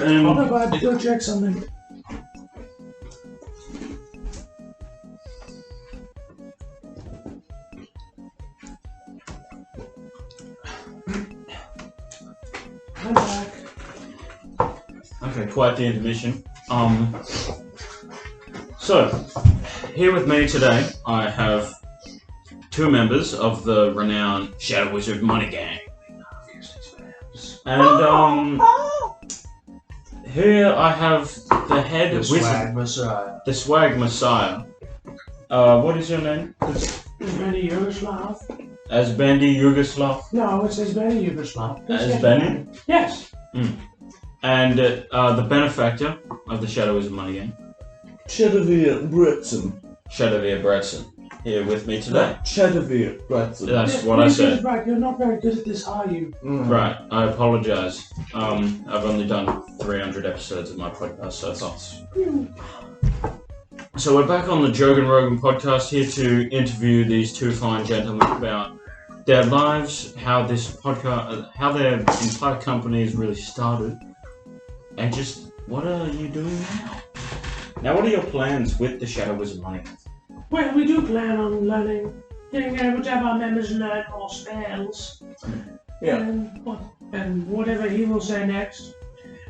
Hold up, I have to go check something. I'm back. Okay, quite the intermission. So, here with me today, I have two members of the renowned Shadow Wizard Money Gang. And, here I have the head wizard. Swag Messiah. The Swag Messiah. What is your name? Benny Yugoslav. As Bendy Yugoslav? No, it says Benny Yugoslav. As Benny? Yes. And the benefactor of the Shadow Wizard Money Gang. Chedovere Bretson. Shadowvere Bretson. Here with me today. Chedovere Bretson. That's what I said. Right, you're not very good at this, are you? Right, I apologise. I've only done 300 episodes of my podcast so far. So we're back on the Jogen Rogen podcast here to interview these two fine gentlemen about their lives, how this podcast, how their entire company has really started, and just what are you doing now? Now, what are your plans with the Shadow Wizard Money? Well, we do plan on getting able to have our members learn more spells. Yeah. And whatever he will say next.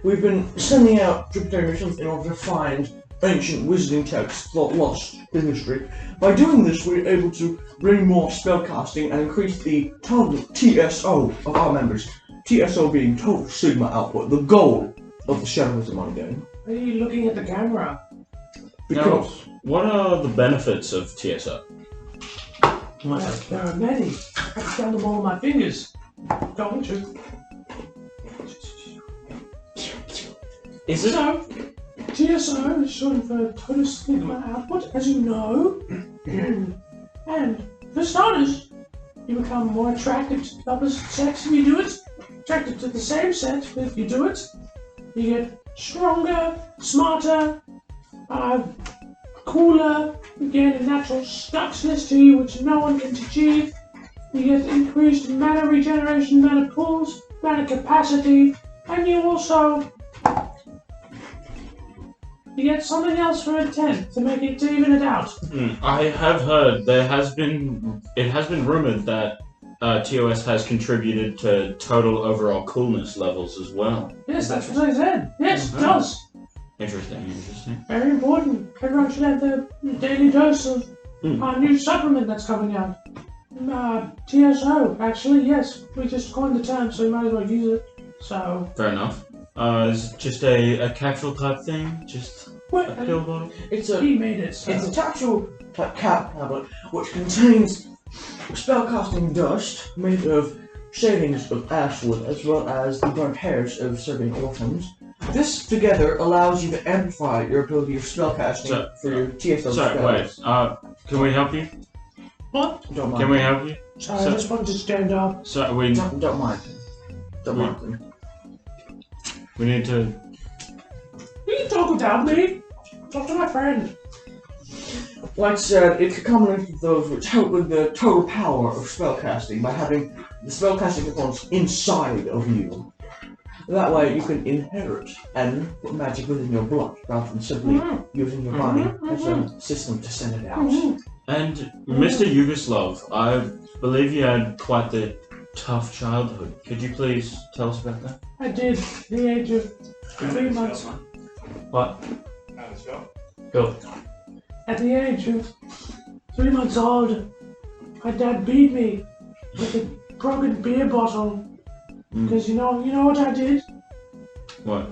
We've been sending out tributaries in order to find ancient wizarding texts lost in history. By doing this, we're able to bring more spellcasting and increase the total TSO of our members. TSO being total Sigma output, the goal of the Shadow Wizard Money Game. Are you looking at the camera? Because what are the benefits of TSO? Well, there are many. I can count them all on my fingers. Don't you? Is it? So, TSO is short for Total Sigma Output, as you know. And for starters, you become more attracted to the opposite sex if you do it. Attracted to the same sex if you do it. You get stronger, smarter, cooler. You get a natural stuckness to you which no one can achieve. You get increased mana regeneration, mana pulls, mana capacity, and you also you get something else for a 10 to make it to even it out. I have heard it has been rumored that TOS has contributed to total overall coolness levels as well. Yes, that's what I said. Yes, it does. Interesting. Very important. Everyone should have the daily dose of our new supplement that's coming out. TSO, actually, yes. We just coined the term, so we might as well use it. So. Fair enough. Is it just a capsule type thing? Just a pill bottle? He made it. So. it's a capsule type tablet which contains spellcasting dust made of shavings of ashwood as well as the burnt hairs of serving orphans. This together allows you to amplify your ability of spellcasting for your TSO Sorry, spells. wait. Can we help you? What? Don't mind. Can we help you? Sorry, I just wanted to stand up. So we Don't mind. Don't mind them. we need to. You can talk without me. Talk to my friend. Like I said, it's a combination of those which help with the total power of spellcasting by having the spellcasting components inside of you. That way you can inherit and put magic within your blood rather than simply using your body as a system to send it out. And Mr. Yugoslav, I believe you had quite the tough childhood. Could you please tell us about that? I did. At the age of 3 months. What? Go. At the age of 3 months old, my dad beat me with a broken beer bottle. Because you know what I did? What?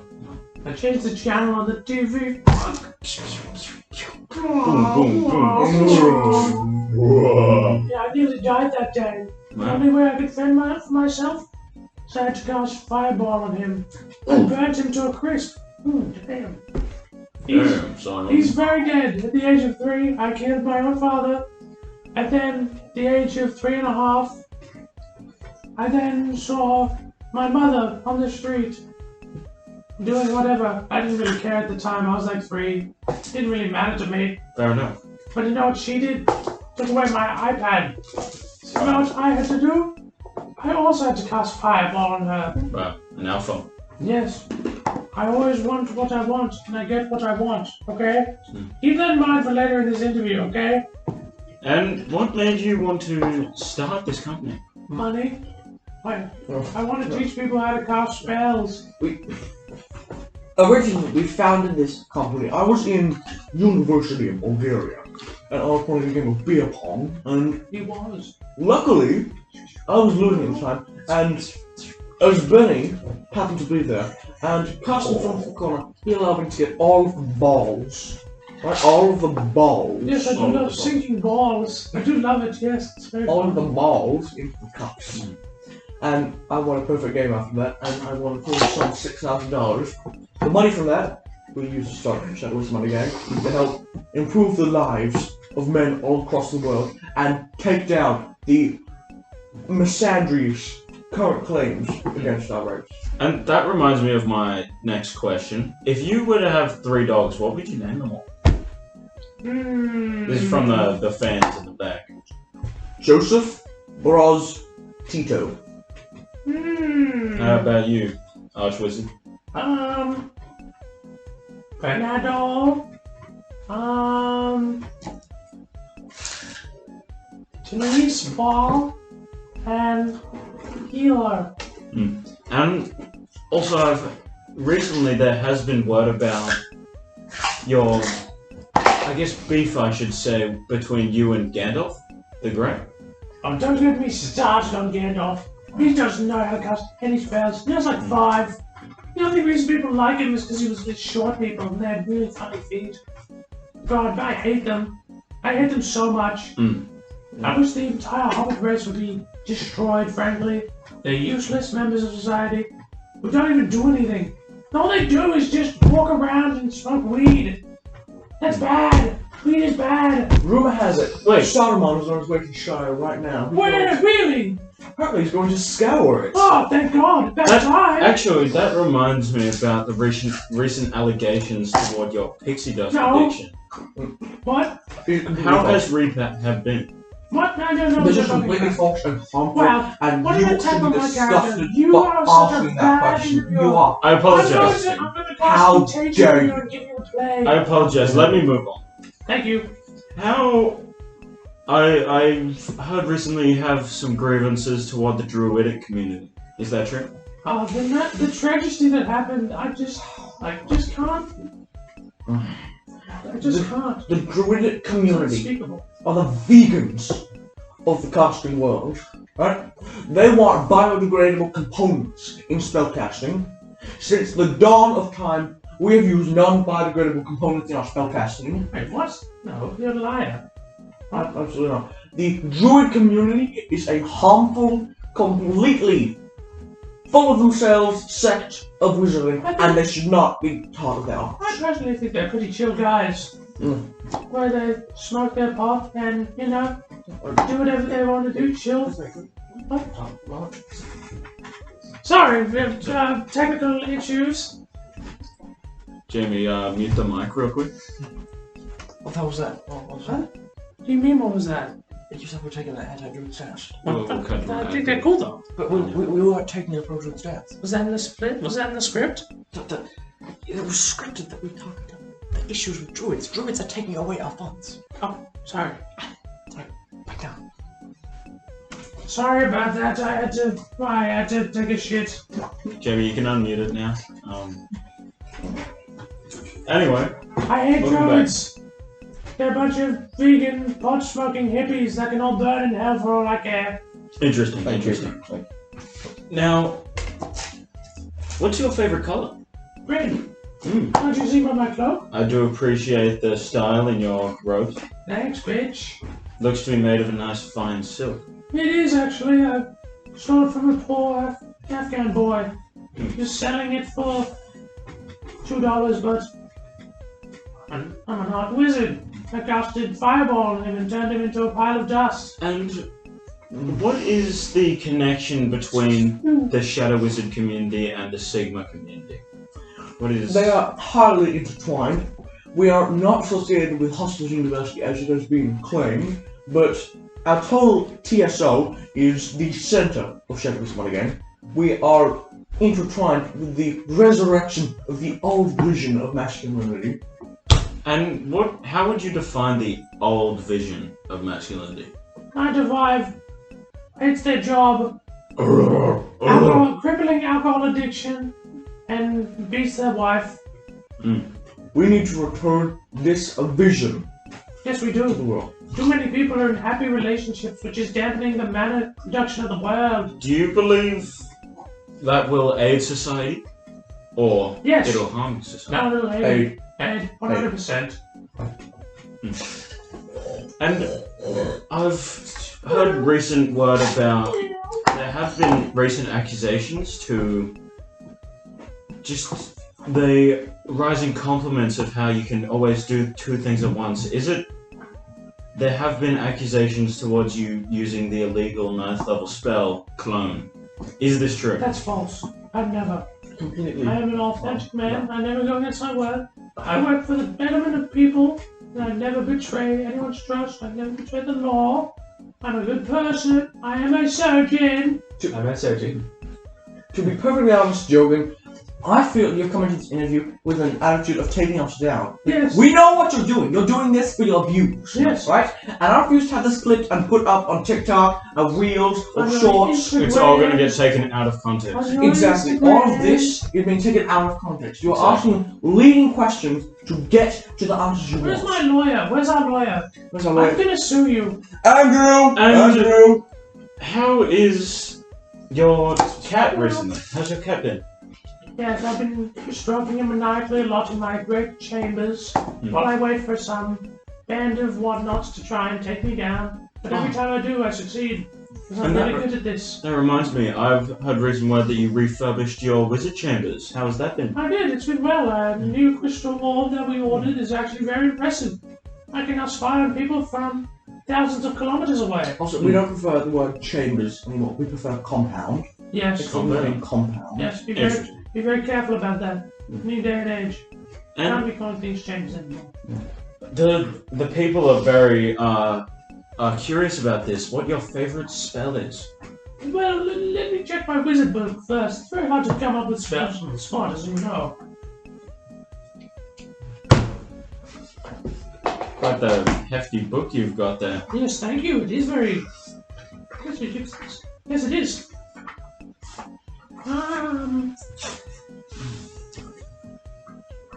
I changed the channel on the TV. Boom, boom, boom. Yeah, I nearly died that day. The Wow. only way I could fend for myself was I had to cast fireball on him. I burnt him to a crisp. Damn. Damn, son. He's very dead. At the age of 3, I killed my own father. And then, at the age of 3.5, I then saw my mother on the street doing whatever. I didn't really care at the time. I was like 3. It didn't really matter to me. Fair enough. But you know what she did? Took away my iPad. So you know what I had to do? I also had to cast fireball on her. Wow, an alpha. Yes. I always want what I want, and I get what I want, okay? Hmm. Keep that in mind for later in this interview, okay? And what made you want to start this company? Money? I Oh, want to teach people how to cast spells. Originally, we founded this company. I was in University of Bulgaria, and I was playing a game of beer pong, and He was. luckily, I was losing at the time, and as Benny happened to be there, and casting from the corner, he allowed me to get all of the balls. Right, all of the balls. Yes, I do love sinking balls. I do love it, yes. It's very all of fun. the balls into the cups. And I won a perfect game after that, and I won a total sum of $6,000. The money from that, we used to start SWMG Money Gang to help improve the lives of men all across the world and take down the misandrous current claims against our race. And that reminds me of my next question. If you were to have 3 dogs, what would you name them all? This is from the fans in the back. Joseph, Bros, Tito. How about you, Archwizard? Bernardo. Denise Ball. And Healer. And also, recently there has been word about your, I guess, beef, I should say, between you and Gandalf the Grey. Oh, don't get me started on Gandalf. He doesn't know how to cast any spells. He has like 5. The only reason people like him is because he was with short people and they had really funny feet. God, I hate them. I hate them so much. I wish the entire Hobbit race would be destroyed, frankly. They're useless members of society who don't even do anything. All they do is just walk around and smoke weed. That's bad. Weed is bad. Rumor has it, Wait. Saruman is on his way to Shire right now. Where? Really? Apparently he's going to scour it. Oh, thank God. About time. Actually, that reminds me about the recent allegations toward your pixie dust No. addiction. What? How has Reap have been? What? No. They're just completely false and harmful, Well, and what you did I should tell be my character? disgusted You for are such a asking that bad question. interviewer. You are. I apologize. I'm going to How constantly dare take you. you and give you a play. I apologize. Let me move on. Thank you. How? I've heard recently you have some grievances toward the druidic community. Is that true? The tragedy that happened, I just can't. I just can't. The druidic It's community unspeakable. are the vegans of the casting world, right? They want biodegradable components in spellcasting. Since the dawn of time, we have used non-biodegradable components in our spellcasting. Wait, what? No, you're a liar. Absolutely not. The druid community is a harmful, completely full of themselves sect of wizardry, and they should not be taught of that. I personally think they're pretty chill guys. Where they smoke their pot and, you know, do whatever they want to do, chill. What? Sorry, we have technical issues. Jamie, mute the mic real quick. What the hell was that? What was that? What do you mean, what was that? You said we're taking an anti-druid stance. We'll cut I that. think they're cool though. But we weren't taking a pro-druid stance. Was that in the split? Was that in the script? It was scripted that we talked about the issues with druids. Druids are taking away our funds. Oh, sorry. Back down. Sorry about that. I had to take a shit. Jamie, you can unmute it now. Anyway, I hate Welcome druids. They're a bunch of vegan, pot-smoking hippies that can all burn in hell for all I care. interesting. Thank you. Interesting. Now, what's your favorite color? Green. Mm. Can't you see by my cloak? I do appreciate the style in your robes. Thanks, bitch. Looks to be made of a nice fine silk. It is actually. I stole it from a poor Afghan boy. Just selling it for $2, but I'm an art wizard. I casted fireball on him and turned him into a pile of dust. And what is the connection between the Shadow Wizard community and the Sigma community? What is... They are highly intertwined. We are not associated with Hostels University as it has been claimed, but our total TSO is the center of Shadow Wizard Money Game. We are intertwined with the resurrection of the old vision of masculinity. And how would you define the old vision of masculinity? 9 to 5. Hates their job. Crippling alcohol addiction. And beats their wife. We need to return this vision Yes, we to the do. world. Too many people are in happy relationships, which is dampening the manner production of the world. Do you believe that will aid society? Or Yes. it'll harm society? Not a little Hey, And 100%. And I've heard recent word about there have been recent accusations to just the rising compliments of how you can always do 2 things at once. Is it there have been accusations towards you using the illegal 9th level spell clone. Is this true? That's false. I've never. completely. I am an authentic man. I never go against my word. I work for the betterment of people, and I never betray anyone's trust. I never betray the law. I'm a good person. I am a surgeon. I'm a surgeon. To be perfectly honest, Jogen, I feel you're coming to this interview with an attitude of taking us down. Yes. We know what you're doing. You're doing this for your views. Yes. Right? And our views have this clipped and put up on TikTok, Reels, or Shorts. It's all going to get taken out of context. On your Exactly. Instagram. All of this is being taken out of context. You're Exactly. asking leading questions to get to the answers you Where's want. my lawyer? Where's our lawyer? Where's our I'm lawyer? gonna sue you. Andrew! How is your cat recently? How's your cat been? Yes, I've been stroking him maniacally a lot in my great chambers while I wait for some band of whatnots to try and take me down. But every time I do, I succeed. Because I'm And that really good at this. That reminds me, I've heard recent word that you refurbished your wizard chambers. How has that been? I did, it's been well. The new crystal orb that we ordered is actually very impressive. I can now spy on people from thousands of kilometers away. Also, we don't prefer the word chambers anymore. We prefer compound. Yes, It's a living compound. yes, be Interesting. very careful about that. New day and age. Can't And be calling things chambers anymore. the people are very curious about this. What your favorite spell is? Well, let me check my wizard book first. It's very hard to come up with spells on the spot, as you know. Quite the hefty book you've got there. Yes, thank you. It is very... Yes, it is.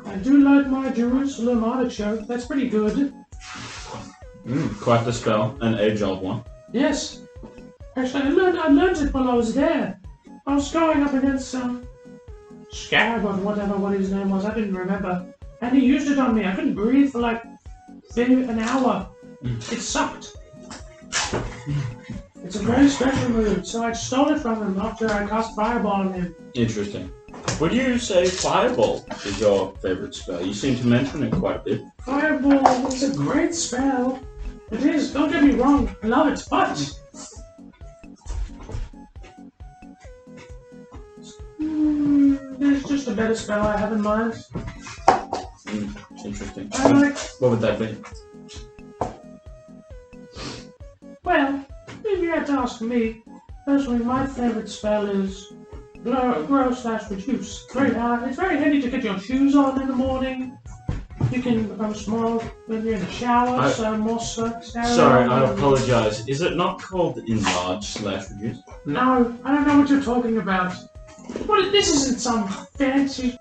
I do like my Jerusalem artichoke. That's pretty good. Quite the spell, an age-old one. Yes. Actually, I learned it while I was there. I was going up against some scab or whatever what his name was. I didn't remember. And he used it on me. I couldn't breathe for like an hour. It sucked. It's a very special move, so I stole it from him after I cast Fireball on him. Interesting. Would you say Fireball is your favorite spell? You seem to mention it quite a bit. Fireball is a great spell. It is, don't get me wrong, I love it, but... there's just a better spell I have in mind. It's interesting. I like... What would that be? Well, if you had to ask me, personally my favourite spell is grow/reduce. It's very hard. It's very handy to get your shoes on in the morning. You can become small when you're in the shower, so more sterile. Sorry, I apologize. Is it not called enlarge/reduce? No, I don't know what you're talking about. This isn't some fancy,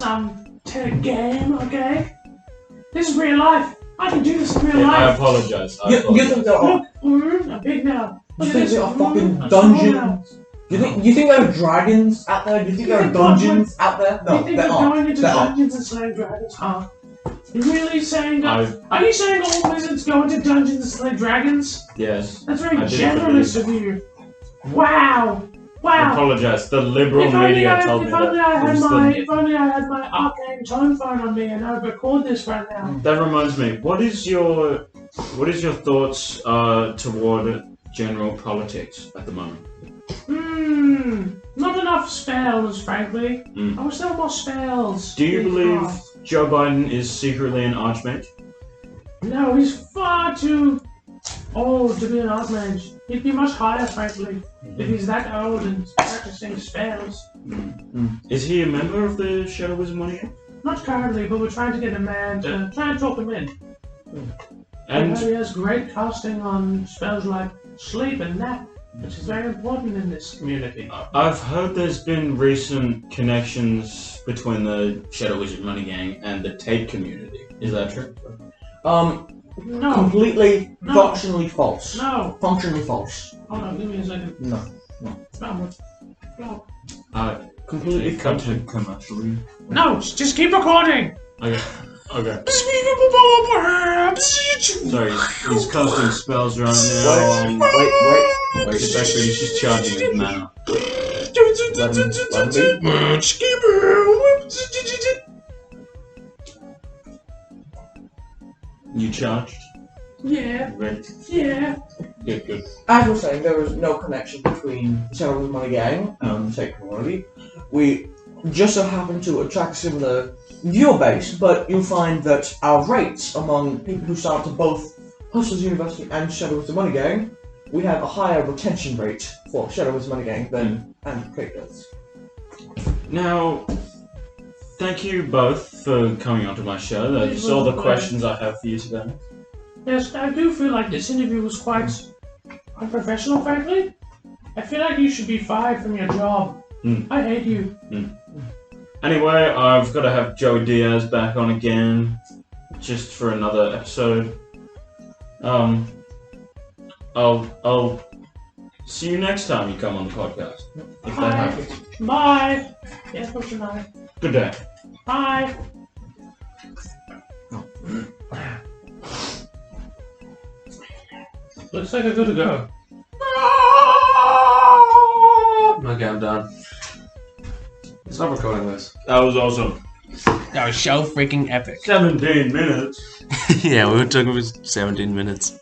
game, okay? This is real life. I can do this in real Yeah, I life. apologize. You think there are, Look, I'm big now. you Look at think this. there are fucking I'm small now. dungeons? You think there are dragons out there? Do you think there are dungeons out there? You No, think there we're aren't. going into There aren't. Dungeons and Slaying Dragons, huh? You really saying that? I've- Are you saying all wizards go into Dungeons and Slay Dragons? Yes. That's very I did generous of you. Wow! I Wow! apologize. The liberal If only media I told me had that. if only I had my arcane tone phone on me and I would record this right now. That reminds me. What is your thoughts toward general politics at the moment? Not enough spells, frankly. I wish there were more spells. Do you Please, believe God. Joe Biden is secretly an archmage? No, he's far too old to be an archmage. He'd be much higher, frankly, if he's that old and practicing spells. Is he a member of the Shadow Wizard Money Gang? Not currently, but we're trying to get a man to try and talk him in. And He has great casting on spells like sleep and nap, which is very important in this community. I've heard there's been recent connections between the Shadow Wizard Money Gang and the Tate community. Is that true? No. Completely, No. functionally false. No. Functionally false. Hold on, give me a second. No. No. Completely Cut false. to commercially. No, just keep recording! Okay. Sorry, he's casting spells right now. Wait. It's actually he's just charging his mana. Let him You charged? Yeah, Right. yeah. Good. As we're saying, there is no connection between the Shadow Wizard Money Gang and the Tate community. We just so happen to attract a similar viewer base, but you'll find that our rates among people who start to both Hustlers University and Shadow Wizard Money Gang, we have a higher retention rate for Shadow Wizard Money Gang than and Tate does. Now, thank you both for coming onto my show. That's all the questions I have for you today. Yes, I do feel like this interview was quite unprofessional, frankly. I feel like you should be fired from your job. I hate you. Anyway, I've got to have Joey Diaz back on again, just for another episode. I'll see you next time you come on the podcast. If that Bye. happens. Bye. Yes, what's your name? Good day. Bye. Looks like I'm good to go. Okay, I'm done. Stop recording this. That was awesome. That was so freaking epic. 17 minutes. Yeah, we were talking for 17 minutes.